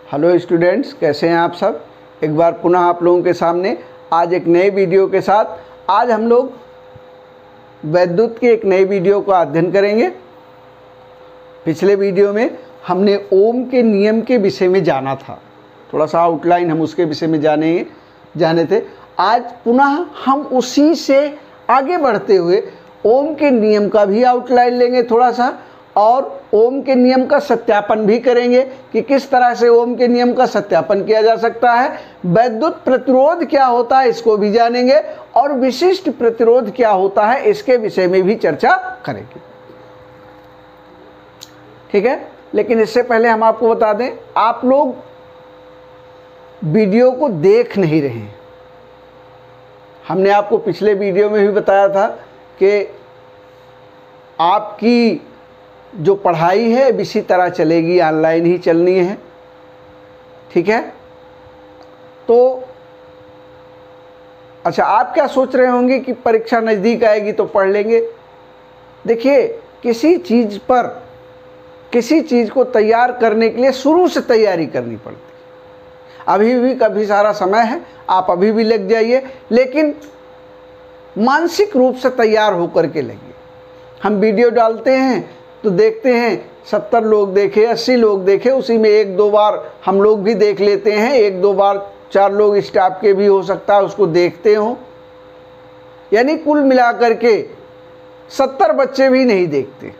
Hello students, कैसे हैं आप सब। एक बार पुनः आप लोगों के सामने आज एक नए वीडियो के साथ। आज हम लोग वैद्युत के एक नए वीडियो को अध्ययन करेंगे। पिछले वीडियो में हमने ओम के नियम के विषय में जाना था, थोड़ा सा आउटलाइन हम उसके विषय में जाने थे। आज पुनः हम उसी से आगे बढ़ते हुए ओम के नियम का भी आउटलाइन लेंगे थोड़ा सा, और ओम के नियम का सत्यापन भी करेंगे कि किस तरह से ओम के नियम का सत्यापन किया जा सकता है। वैद्युत प्रतिरोध क्या होता है इसको भी जानेंगे, और विशिष्ट प्रतिरोध क्या होता है इसके विषय में भी चर्चा करेंगे। ठीक है, लेकिन इससे पहले हम आपको बता दें, आप लोग वीडियो को देख नहीं रहे हैं। हमने आपको पिछले वीडियो में भी बताया था कि आपकी जो पढ़ाई है अब इसी तरह चलेगी, ऑनलाइन ही चलनी है। ठीक है, तो अच्छा, आप क्या सोच रहे होंगे कि परीक्षा नज़दीक आएगी तो पढ़ लेंगे। देखिए, किसी चीज़ को तैयार करने के लिए शुरू से तैयारी करनी पड़ती है। अभी भी काफ़ी सारा समय है, आप अभी भी लग जाइए, लेकिन मानसिक रूप से तैयार होकर के लगिए। हम वीडियो डालते हैं तो देखते हैं 70 लोग देखे, 80 लोग देखे, उसी में 1-2 बार हम लोग भी देख लेते हैं, 1-2 बार 4 लोग स्टाफ के भी हो सकता है उसको देखते हो, यानी कुल मिलाकर के 70 बच्चे भी नहीं देखते।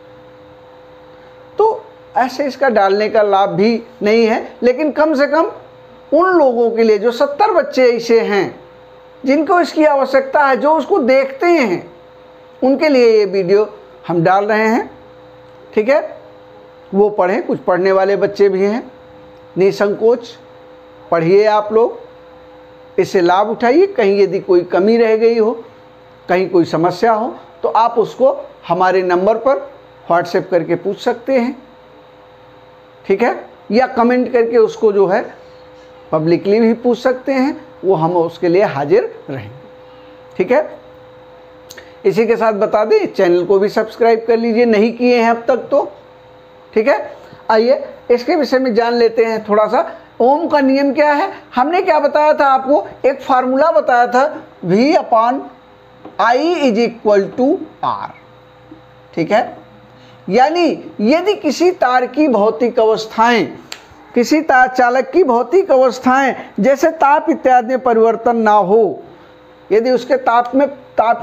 तो ऐसे इसका डालने का लाभ भी नहीं है, लेकिन कम से कम उन लोगों के लिए जो 70 बच्चे ऐसे हैं जिनको इसकी आवश्यकता है, जो उसको देखते हैं, उनके लिए ये वीडियो हम डाल रहे हैं। ठीक है, वो पढ़ें, कुछ पढ़ने वाले बच्चे भी हैं, निसंकोच पढ़िए आप लोग, इससे लाभ उठाइए। कहीं यदि कोई कमी रह गई हो, कहीं कोई समस्या हो, तो आप उसको हमारे नंबर पर व्हाट्सएप करके पूछ सकते हैं। ठीक है, या कमेंट करके उसको जो है पब्लिकली भी पूछ सकते हैं, वो हम उसके लिए हाजिर रहेंगे। ठीक है, इसी के साथ बता दें, चैनल को भी सब्सक्राइब कर लीजिए, नहीं किए हैं अब तक तो। ठीक है, आइए इसके विषय में जान लेते हैं थोड़ा सा। ओम का नियम क्या है, हमने क्या बताया था आपको, एक फार्मूला बताया था, V/I = R। ठीक है, यानी यदि किसी तार की भौतिक अवस्थाएं, किसी तार चालक की भौतिक अवस्थाएं जैसे ताप इत्यादि में परिवर्तन ना हो, यदि उसके ताप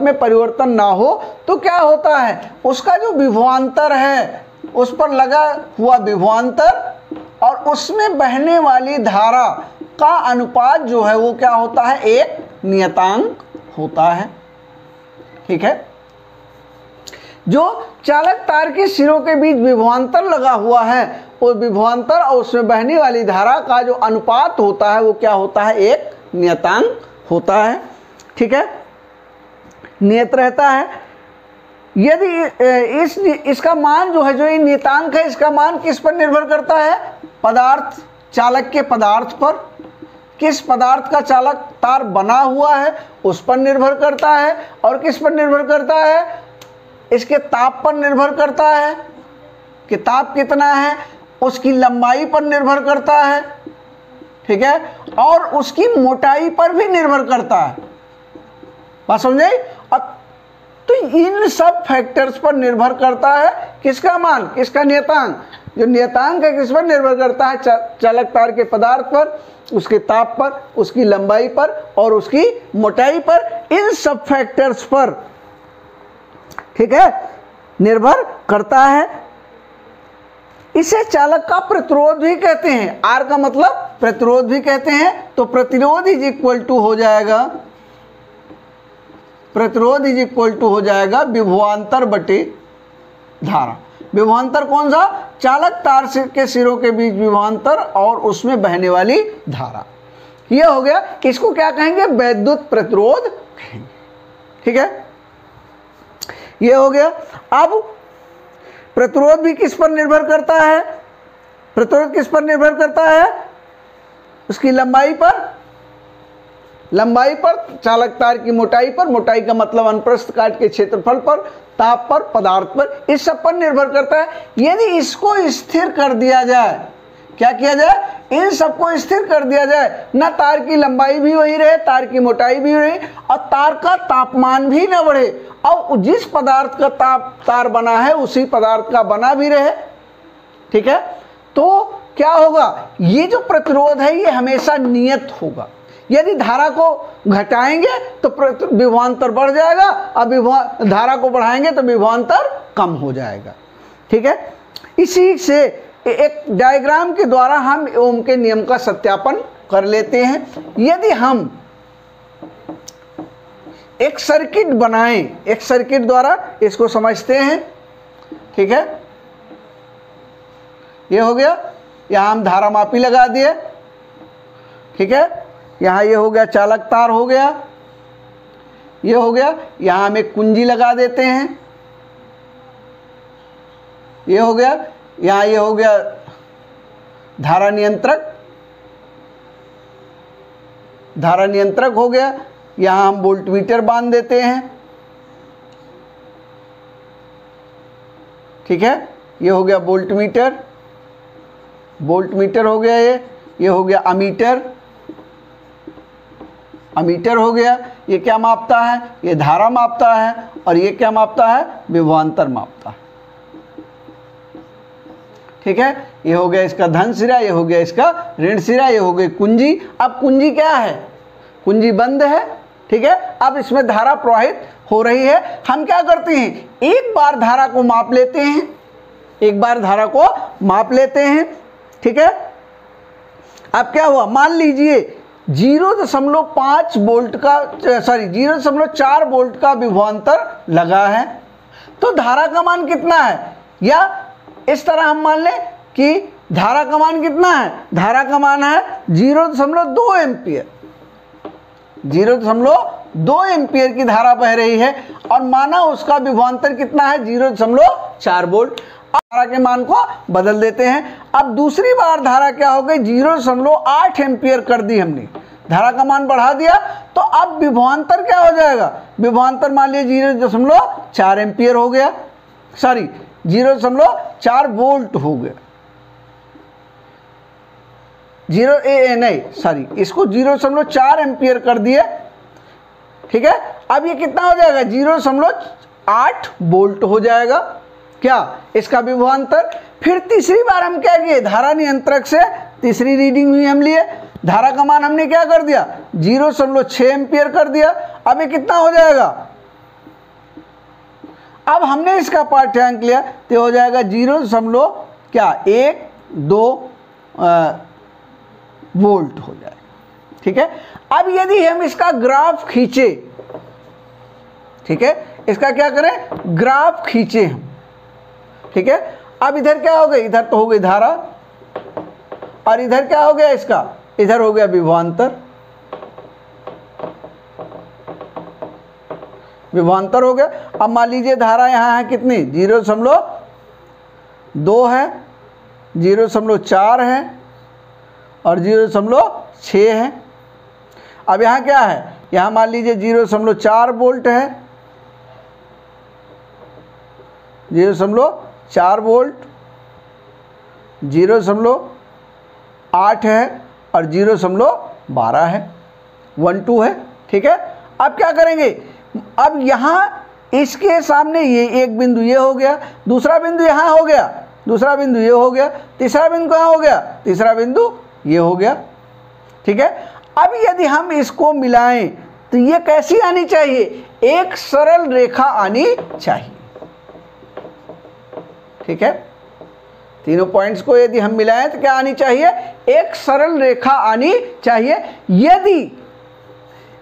में परिवर्तन ना हो, तो क्या होता है, उसका जो विभवांतर है, उस पर लगा हुआ विभवांतर और उसमें बहने वाली धारा का अनुपात जो है वो क्या होता है, एक नियतांक होता है। ठीक है, जो चालक तार के सिरों के बीच विभवांतर लगा हुआ है, वो विभवांतर और उसमें बहने वाली धारा का जो अनुपात होता है वो क्या होता है, एक नियतांक होता है। ठीक है, नियत रहता है। यदि इसका मान जो है, जो ये नियतांक है, इसका मान किस पर निर्भर करता है, पदार्थ, चालक के पदार्थ पर। किस पदार्थ का चालक तार बना हुआ है उस पर निर्भर करता है, और किस पर निर्भर करता है, इसके ताप पर निर्भर करता है कि ताप कितना है, उसकी लंबाई पर निर्भर करता है। ठीक है, और उसकी मोटाई पर भी निर्भर करता है। बात समझे। तो इन सब फैक्टर्स पर निर्भर करता है किसका मान, किसका नियतांक। जो नियतांक है किस पर निर्भर करता है, चालक तार के पदार्थ पर, उसके ताप पर, उसकी लंबाई पर और उसकी मोटाई पर। इन सब फैक्टर्स पर, ठीक है, निर्भर करता है। इसे चालक का प्रतिरोध भी कहते हैं। आर का मतलब प्रतिरोध भी कहते हैं। तो प्रतिरोध = हो जाएगा, प्रतिरोध हो जाएगा विभवांतर बटे धारा। विभवांतर कौन सा, चालक तार के सिरों के बीच विभवांतर और उसमें बहने वाली धारा। ये हो गया, इसको क्या कहेंगे, वैद्युत प्रतिरोध कहेंगे। ठीक है, ये हो गया। अब प्रतिरोध भी किस पर निर्भर करता है, प्रतिरोध किस पर निर्भर करता है, उसकी लंबाई पर, लंबाई पर, चालक तार की मोटाई पर, मोटाई का मतलब अनुप्रस्थ काट के क्षेत्रफल पर, ताप पर, पदार्थ पर, इस सब पर निर्भर करता है। यदि इसको स्थिर कर दिया जाए, क्या किया जाए, इन सबको स्थिर कर दिया जाए, ना तार की लंबाई भी वही रहे, तार की मोटाई भी रहे और तार का तापमान भी ना बढ़े, और जिस पदार्थ का तार बना है उसी पदार्थ का बना भी रहे। ठीक है, तो क्या होगा, ये जो प्रतिरोध है ये हमेशा नियत होगा। यदि धारा को घटाएंगे तो विभवांतर बढ़ जाएगा, और धारा को बढ़ाएंगे तो विभवांतर कम हो जाएगा। ठीक है, इसी से एक डायग्राम के द्वारा हम ओम के नियम का सत्यापन कर लेते हैं। यदि हम एक सर्किट बनाएं, एक सर्किट द्वारा इसको समझते हैं। ठीक है, ये हो गया, यहाँ हम धारा मापी लगा दिए। ठीक है, यहाँ ये हो गया चालक तार हो गया, ये हो गया, यहाँ हम एक कुंजी लगा देते हैं, ये हो गया, यहाँ ये हो गया धारा नियंत्रक, धारा नियंत्रक हो गया, यहाँ हम वोल्टमीटर बांध देते हैं। ठीक है, ये हो गया वोल्टमीटर, वोल्टमीटर हो गया, ये हो गया अमीटर, अमीटर हो गया, ये क्या मापता है, ये धारा मापता है, और ये क्या मापता है, विभवांतर मापता है। ठीक है, ये हो गया इसका धन सिरा, ये हो गया इसका ऋण सिरा, ये हो गई कुंजी। अब कुंजी क्या है, कुंजी बंद है। ठीक है, अब इसमें धारा प्रवाहित हो रही है। हम क्या करते हैं, एक बार धारा को माप लेते हैं, एक बार धारा को माप लेते हैं। ठीक है, अब क्या हुआ, मान लीजिए 0.5 वोल्ट का 0.4 वोल्ट का विभवांतर लगा है, तो धारा का मान कितना है, या इस तरह हम मान लें कि धारा का मान कितना है, धारा का मान है 0.2 एम्पियर, 0.2 एम्पियर की धारा बह रही है, और माना उसका विभवांतर कितना है, 0.4 वोल्ट। धारा के मान को बदल देते हैं। अब दूसरी बार धारा क्या हो गई, 0.8 एम्पियर कर दी हमने, धारा का मान बढ़ा दिया, तो अब विभवांतर क्या हो जाएगा, विभवांतर मान लीजिए 0.4 एम्पियर हो गया, 0.4 वोल्ट हो गया, इसको 0.4 एम्पियर कर दिए। ठीक है, अब ये कितना हो जाएगा, 0.8 वोल्ट हो जाएगा, क्या इसका विभवांतर। फिर तीसरी बार हम क्या किए, धारा नियंत्रक से तीसरी रीडिंग हुई हम लिए, धारा का मान हमने क्या कर दिया, 0.6 एम्पियर कर दिया। अब ये कितना हो जाएगा, अब हमने इसका पाठ्यांक लिया तो हो जाएगा 0.12 वोल्ट हो जाएगा। ठीक है, अब यदि हम इसका ग्राफ खींचे, ठीक है, इसका क्या करें, ग्राफ खींचे हम। ठीक है, अब इधर क्या हो गई, इधर तो हो गई धारा, और इधर क्या हो गया इसका, इधर हो गया विभवांतर, विभवांतर हो गया। अब मान लीजिए धारा यहाँ है कितनी, 0.2 है, 0.4 है और 0.6 है। अब यहाँ क्या है, यहाँ मान लीजिए 0.4 वोल्ट है, 0.4 वोल्ट, 0.8 है और 0.12 है, 1-2 है। ठीक है, अब क्या करेंगे, अब यहाँ इसके सामने ये एक बिंदु ये हो गया, दूसरा बिंदु यहाँ हो गया, दूसरा बिंदु ये हो गया, तीसरा बिंदु कहाँ हो गया, तीसरा बिंदु ये हो गया। ठीक है, अब यदि हम इसको मिलाएं तो ये कैसी आनी चाहिए, एक सरल रेखा आनी चाहिए। ठीक है, तीनों पॉइंट्स को यदि हम मिलाएं तो क्या आनी चाहिए, एक सरल रेखा आनी चाहिए। यदि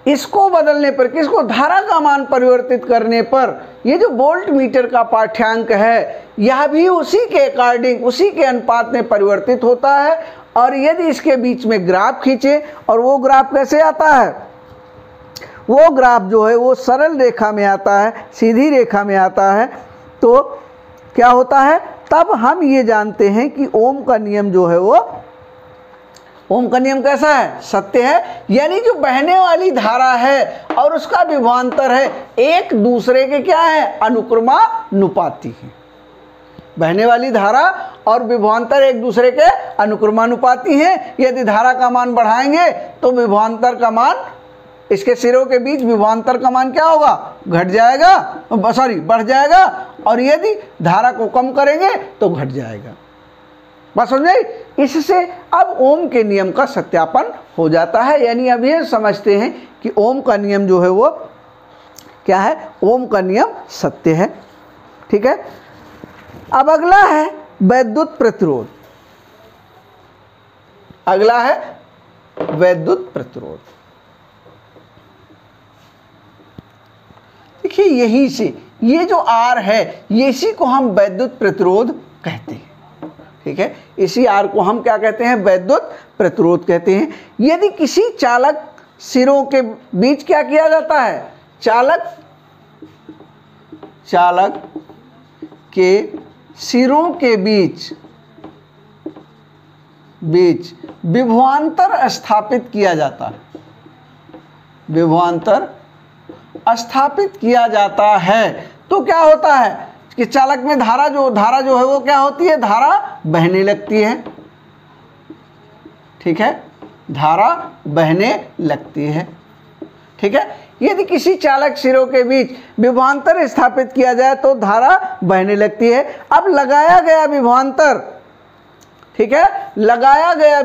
इसको बदलने पर, किसको, धारा का मान परिवर्तित करने पर, ये जो वोल्ट मीटर का पाठ्यांक है यह भी उसी के अकॉर्डिंग, उसी के अनुपात में परिवर्तित होता है। और यदि इसके बीच में ग्राफ खींचे, और वो ग्राफ कैसे आता है, वो ग्राफ जो है वो सरल रेखा में आता है, सीधी रेखा में आता है, तो क्या होता है, तब हम ये जानते हैं कि ओम का नियम जो है वो, ओम का नियम कैसा है, सत्य है। यानी जो बहने वाली धारा है और उसका विभवांतर है, एक दूसरे के क्या है, अनुक्रमानुपाती है। बहने वाली धारा और विभवांतर एक दूसरे के अनुक्रमानुपाती हैं। यदि धारा का मान बढ़ाएंगे तो विभवांतर का मान, इसके सिरों के बीच विभवांतर का मान क्या होगा, घट जाएगा, बढ़ जाएगा, और यदि धारा को कम करेंगे तो घट जाएगा। बात समझ आई? इससे अब ओम के नियम का सत्यापन हो जाता है। यानी अब ये समझते हैं कि ओम का नियम जो है वो क्या है, ओम का नियम सत्य है। ठीक है, अब अगला है वैद्युत प्रतिरोध। अगला है वैद्युत प्रतिरोध। देखिए यहीं से ये जो आर है, ये इसी को हम वैद्युत प्रतिरोध कहते हैं। ठीक है, इसी आर को हम क्या कहते हैं, वैद्युत प्रतिरोध कहते हैं। यदि किसी चालक सिरों के बीच क्या किया जाता है, चालक के सिरों के बीच विभवांतर स्थापित किया जाता है, विभवांतर स्थापित किया जाता है, तो क्या होता है कि चालक में धारा जो है वो क्या होती है, धारा बहने लगती है। ठीक है, धारा बहने लगती है। ठीक है, यदि किसी चालक सिरों के बीच विभवांतर स्थापित किया जाए तो धारा बहने लगती है। अब लगाया गया विभवांतर, ठीक है, लगाया गया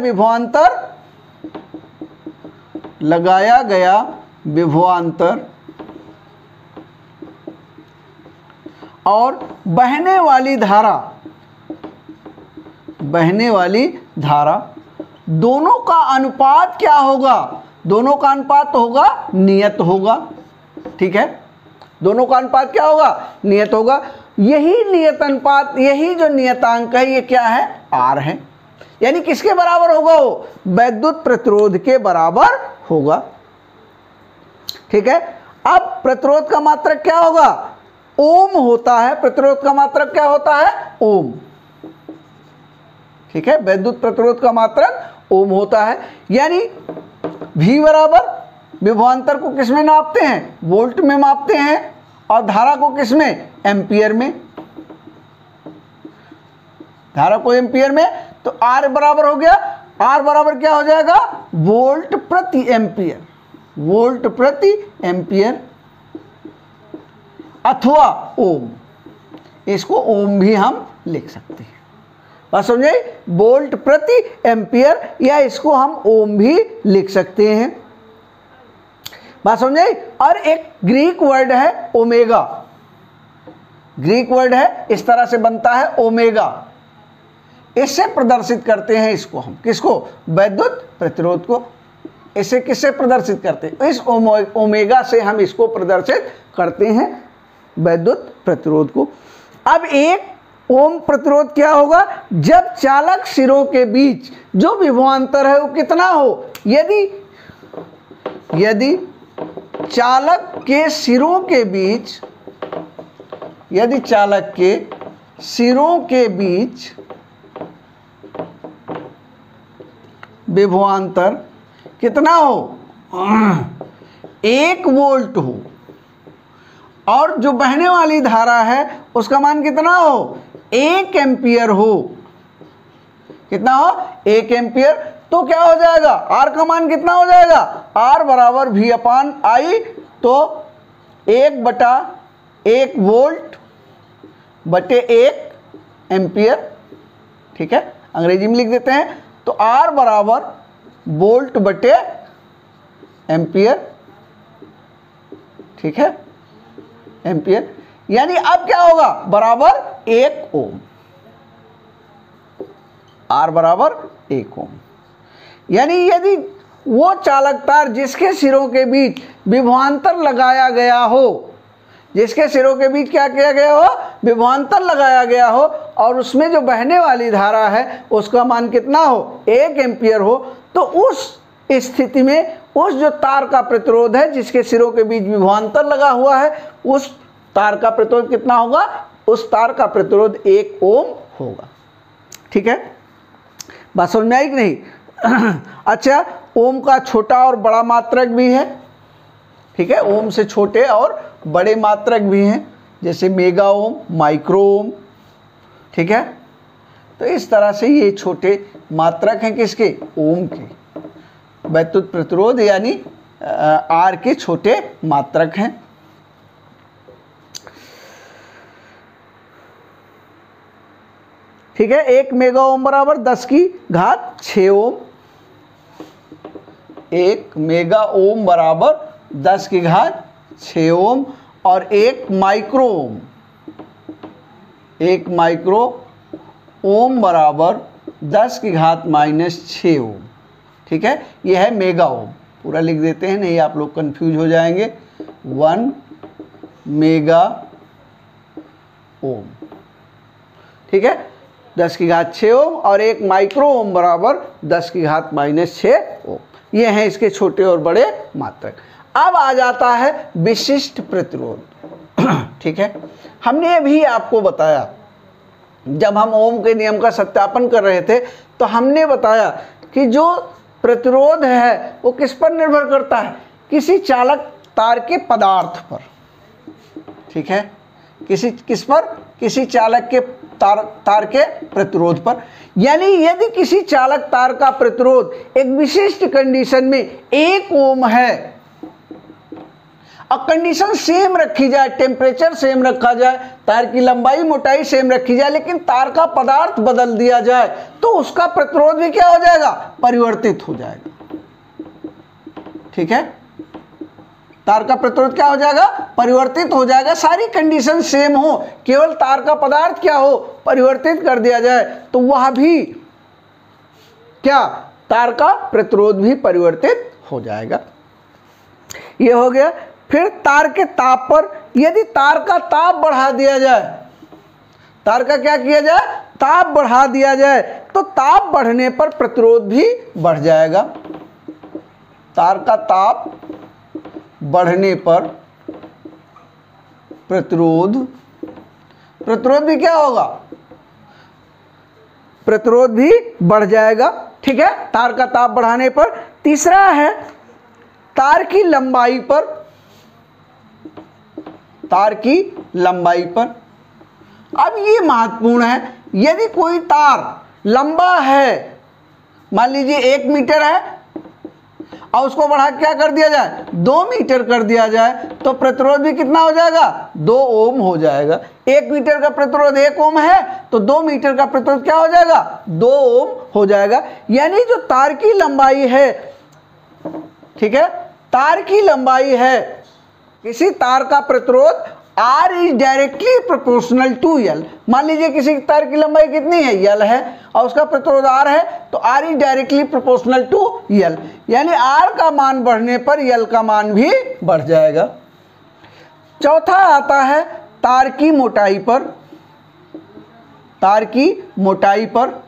विभवांतर और बहने वाली धारा दोनों का अनुपात क्या होगा, दोनों का अनुपात होगा नियत होगा। ठीक है, दोनों का अनुपात क्या होगा, नियत होगा। यही नियत अनुपात, यही जो नियतांक है ये क्या है, आर है। यानी किसके बराबर होगा, वो वैद्युत प्रतिरोध के बराबर होगा। ठीक है, अब प्रतिरोध का मात्रक क्या होगा, ओम होता है। प्रतिरोध का मात्रक क्या होता है, ओम। ठीक है, वैद्युत प्रतिरोध का मात्रक ओम होता है। यानी V बराबर विभवांतर को किस में नापते हैं, वोल्ट में मापते हैं, और धारा को किस में, एम्पियर में। धारा को एम्पियर में, तो R बराबर हो गया, R बराबर क्या हो जाएगा, वोल्ट प्रति एम्पियर, वोल्ट प्रति एम्पियर अथवा ओम। इसको ओम भी हम लिख सकते हैं। बात समझे, वोल्ट प्रति एम्पियर, या इसको हम ओम भी लिख सकते हैं। बात समझे। और एक ग्रीक वर्ड है ओमेगा, ग्रीक वर्ड है, इस तरह से बनता है ओमेगा। इससे प्रदर्शित करते हैं इसको हम, किसको, वैद्युत प्रतिरोध को। इसे किससे प्रदर्शित करते हैं, इस ओमेगा से हम इसको प्रदर्शित करते हैं, वैद्युत प्रतिरोध को। अब एक ओम प्रतिरोध क्या होगा, जब चालक सिरों के बीच जो विभवांतर है वो कितना हो, यदि चालक के सिरों के बीच, यदि चालक के सिरों के बीच विभवांतर कितना हो, 1 वोल्ट हो, और जो बहने वाली धारा है उसका मान कितना हो, 1 एम्पियर हो। कितना हो, 1 एम्पियर। तो क्या हो जाएगा, आर का मान कितना हो जाएगा, आर बराबर V अपान आई, तो 1/1 वोल्ट बटे 1 एम्पियर। ठीक है, अंग्रेजी में लिख देते हैं, तो आर बराबर वोल्ट बटे एम्पियर। ठीक है, एम्पियर। यानी अब क्या होगा, बराबर 1 ओम, आर बराबर 1 ओम। यानी यदि वो चालक तार जिसके सिरों के बीच विभवांतर लगाया गया हो, जिसके सिरों के बीच क्या किया गया हो, विभवांतर लगाया गया हो, और उसमें जो बहने वाली धारा है उसका मान कितना हो, 1 एम्पियर हो, तो उस स्थिति में उस जो तार का प्रतिरोध है जिसके सिरों के बीच विभवांतर लगा हुआ है, उस तार का प्रतिरोध कितना होगा, उस तार का प्रतिरोध 1 ओम होगा। ठीक है, बात समझ में आई कि नहीं। अच्छा, ओम का छोटा और बड़ा मात्रक भी है। ठीक है, ओम से छोटे और बड़े मात्रक भी हैं, जैसे मेगा ओम, माइक्रो ओम। ठीक है, तो इस तरह से ये छोटे मात्रक हैं किसके, ओम के, वैद्युत प्रतिरोध यानी आर के छोटे मात्रक हैं। ठीक है, 1 मेगा ओम बराबर 10 की घात 6 ओम, 1 मेगा ओम बराबर 10 की घात 6 ओम, और 1 माइक्रो ओम, 1 माइक्रो ओम बराबर 10 की घात -6 ओम। ठीक है, यह है मेगा ओम, पूरा लिख देते हैं, नहीं आप लोग कंफ्यूज हो जाएंगे। 1 मेगा ओम, ठीक है, 10 की घात 6 ओम, और 1 माइक्रो ओम बराबर 10 की घात -6 ओम। ये हैं इसके छोटे और बड़े मात्रक। अब आ जाता है विशिष्ट प्रतिरोध। ठीक है, हमने अभी आपको बताया, जब हम ओम के नियम का सत्यापन कर रहे थे तो हमने बताया कि जो प्रतिरोध है वो किस पर निर्भर करता है, किसी चालक तार के पदार्थ पर। ठीक है, किस पर, किसी चालक के तार के प्रतिरोध पर। यानी यदि किसी चालक तार का प्रतिरोध एक विशिष्ट कंडीशन में 1 ओम है और कंडीशन सेम रखी जाए, टेम्परेचर सेम रखा जाए, तार की लंबाई मोटाई सेम रखी जाए, लेकिन तार का पदार्थ बदल दिया जाए, तो उसका प्रतिरोध भी क्या हो जाएगा, परिवर्तित हो जाएगा। ठीक है, तार का प्रतिरोध क्या हो जाएगा, परिवर्तित हो जाएगा। सारी कंडीशन सेम हो, केवल तार का पदार्थ क्या हो, परिवर्तित कर दिया जाए, तो वह भी क्या, तार का प्रतिरोध भी परिवर्तित हो जाएगा। ये हो गया। फिर तार के ताप पर, यदि तार का ताप बढ़ा दिया जाए, तार का क्या किया जाए, ताप बढ़ा दिया जाए, तो ताप बढ़ने पर प्रतिरोध भी बढ़ जाएगा। तार का ताप बढ़ने पर प्रतिरोध भी क्या होगा, प्रतिरोध भी बढ़ जाएगा। ठीक है, तार का ताप बढ़ाने पर। तीसरा है तार की लंबाई पर, तार की लंबाई पर। अब ये महत्वपूर्ण है, यदि कोई तार लंबा है, मान लीजिए 1 मीटर है और उसको बढ़ा क्या कर दिया जाए, 2 मीटर कर दिया जाए, तो प्रतिरोध भी कितना हो जाएगा, 2 ओम हो जाएगा। 1 मीटर का प्रतिरोध 1 ओम है, तो 2 मीटर का प्रतिरोध क्या हो जाएगा, 2 ओम हो जाएगा। यानी जो तार की लंबाई है, ठीक है, तार की लंबाई है, किसी तार का प्रतिरोध R is directly proportional to L। मान लीजिए किसी तार की लंबाई कितनी है, L है, और उसका प्रतिरोध R है, तो R is directly proportional to L, यानी R का मान बढ़ने पर L का मान भी बढ़ जाएगा। चौथा आता है तार की मोटाई पर, तार की मोटाई पर।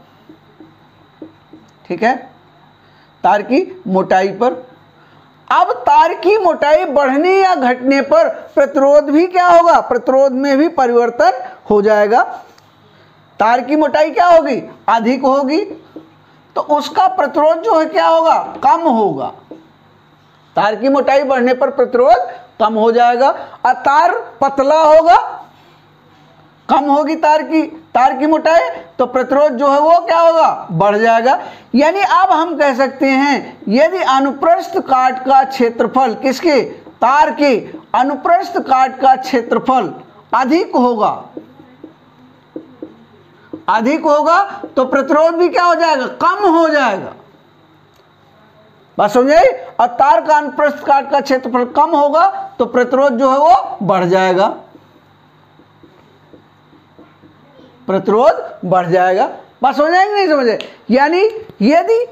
ठीक है, तार की मोटाई पर। अब तार की मोटाई बढ़ने या घटने पर प्रतिरोध भी क्या होगा, प्रतिरोध में भी परिवर्तन हो जाएगा। तार की मोटाई क्या होगी, अधिक होगी, तो उसका प्रतिरोध जो है क्या होगा, कम होगा। तार की मोटाई बढ़ने पर प्रतिरोध कम हो जाएगा। और तार पतला होगा, कम होगी तार की मोटाई, तो प्रतिरोध जो है वो क्या होगा, बढ़ जाएगा। यानी अब हम कह सकते हैं, यदि अनुप्रस्थ काट का क्षेत्रफल, किसके, तार के अनुप्रस्थ काट का क्षेत्रफल अधिक होगा, तो प्रतिरोध भी क्या हो जाएगा, कम हो जाएगा। बात समझे। और तार का अनुप्रस्थ काट का क्षेत्रफल कम होगा, तो प्रतिरोध जो है वो बढ़ जाएगा, प्रतिरोध बढ़ जाएगा। बात समझेंगे नहीं समझे। यानी यदि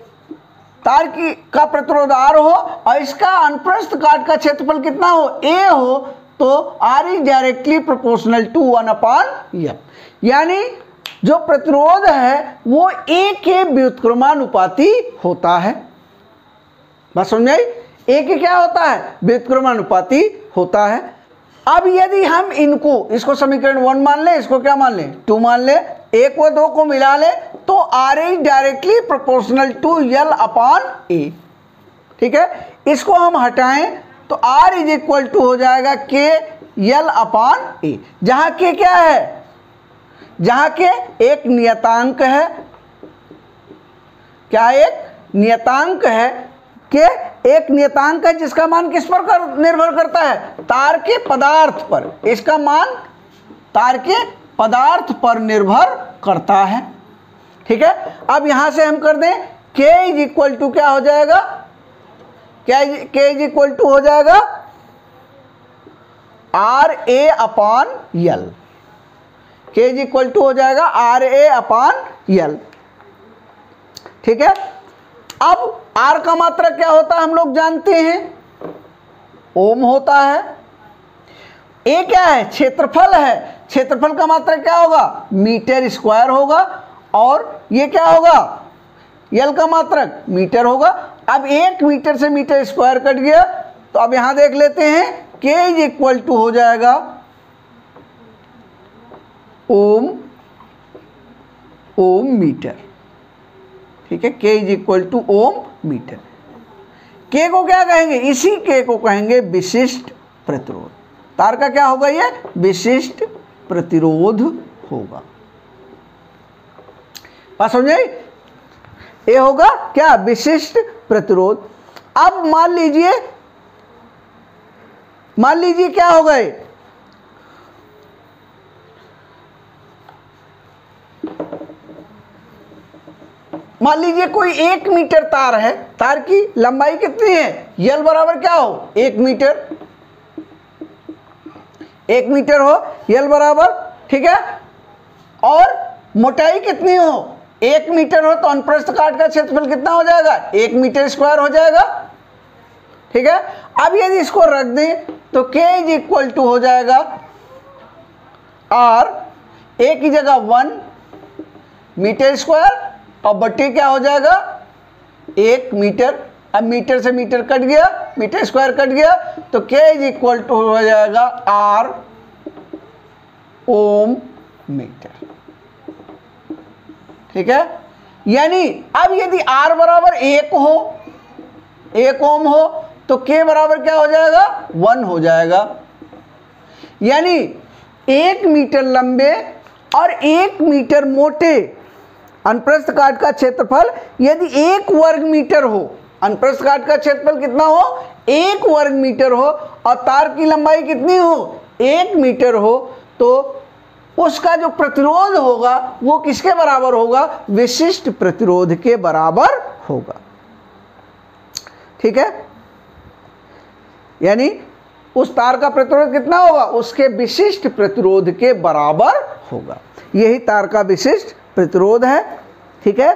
तार का प्रतिरोध R हो और इसका अनुप्रस्थ काट का क्षेत्रफल कितना हो, A हो, तो R is directly proportional to 1/F। यानी जो प्रतिरोध है वो A के व्युत्क्रमानुपाती होता है। बात समझ आई। A के क्या होता है, व्युत्क्रमानुपाती होता है। अब यदि हम इसको समीकरण 1 मान ले, इसको क्या मान ले, 2 मान ले, 1 व 2 को मिला ले, तो R is directly proportional to L/A। ठीक है, इसको हम हटाएं तो R इज इक्वल टू हो जाएगा K L/A, जहां K क्या है, जहां के एक नियतांक है, क्या एक नियतांक है कि एक नियतांक है जिसका मान किस पर निर्भर करता है, तार के पदार्थ पर। इसका मान तार के पदार्थ पर निर्भर करता है। ठीक है, अब यहां से हम कर दें k इज इक्वल टू क्या हो जाएगा, k इज इक्वल टू हो जाएगा R A upon L. k is equal to हो जाएगा आर ए अपॉन यल। ठीक है, अब r का मात्रक क्या होता है हम लोग जानते हैं, ओम होता है। ए क्या है, क्षेत्रफल है, क्षेत्रफल का मात्रक क्या होगा, मीटर स्क्वायर होगा। और ये क्या होगा, यल का मात्रक मीटर होगा। अब 1 मीटर से मीटर स्क्वायर कट गया, तो अब यहां देख लेते हैं k इज इक्वल टू हो जाएगा ओम मीटर। ठीक है, k is equal to ohm metre. k को क्या कहेंगे, इसी k को कहेंगे विशिष्ट प्रतिरोध। तार का क्या होगा, ये विशिष्ट प्रतिरोध होगा। बात समझे, ये होगा क्या, विशिष्ट प्रतिरोध। अब मान लीजिए क्या हो गए, मान लीजिए कोई 1 मीटर तार है, तार की लंबाई कितनी है, यल बराबर क्या हो, 1 मीटर, 1 मीटर हो यल बराबर। ठीक है, और मोटाई कितनी हो, 1 मीटर हो, तो अनुप्रस्थ काट का क्षेत्रफल कितना हो जाएगा, 1 मीटर स्क्वायर हो जाएगा। ठीक है, अब यदि इसको रख दें तो k इज इक्वल टू हो जाएगा r, a की जगह 1 मीटर स्क्वायर और बट्टी क्या हो जाएगा 1 मीटर। अब मीटर से मीटर कट गया, मीटर स्क्वायर कट गया, तो k इज इक्वल टू हो जाएगा r ओम मीटर। ठीक है, यानी अब यदि r बराबर 1 हो, 1 ओम हो, तो k बराबर क्या हो जाएगा, 1 हो जाएगा। यानी 1 मीटर लंबे और 1 मीटर मोटे अनुप्रस्थ काट का क्षेत्रफल यदि 1 वर्ग मीटर हो, अनुप्रस्थ काट का क्षेत्रफल कितना हो, 1 वर्ग मीटर हो, और तार की लंबाई कितनी हो, 1 मीटर हो, तो उसका जो प्रतिरोध होगा वो किसके बराबर होगा, विशिष्ट प्रतिरोध के बराबर होगा। ठीक है, यानी उस तार का प्रतिरोध कितना होगा, उसके विशिष्ट प्रतिरोध के बराबर होगा। यही तार का विशिष्ट प्रतिरोध है। ठीक है,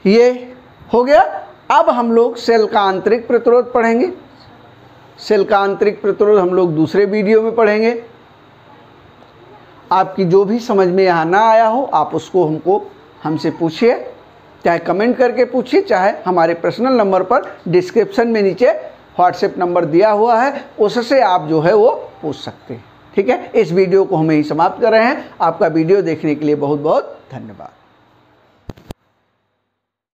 ये हो गया। अब हम लोग सेल का आंतरिक प्रतिरोध पढ़ेंगे। सेल का आंतरिक प्रतिरोध हम लोग दूसरे वीडियो में पढ़ेंगे। आपकी जो भी समझ में यहाँ ना आया हो, आप उसको हमसे पूछिए, चाहे कमेंट करके पूछिए, चाहे हमारे पर्सनल नंबर पर डिस्क्रिप्शन में नीचे व्हाट्सएप नंबर दिया हुआ है, उससे आप जो है वो पूछ सकते हैं। ठीक है, इस वीडियो को हम यहीं समाप्त कर रहे हैं। आपका वीडियो देखने के लिए बहुत बहुत धन्यवाद।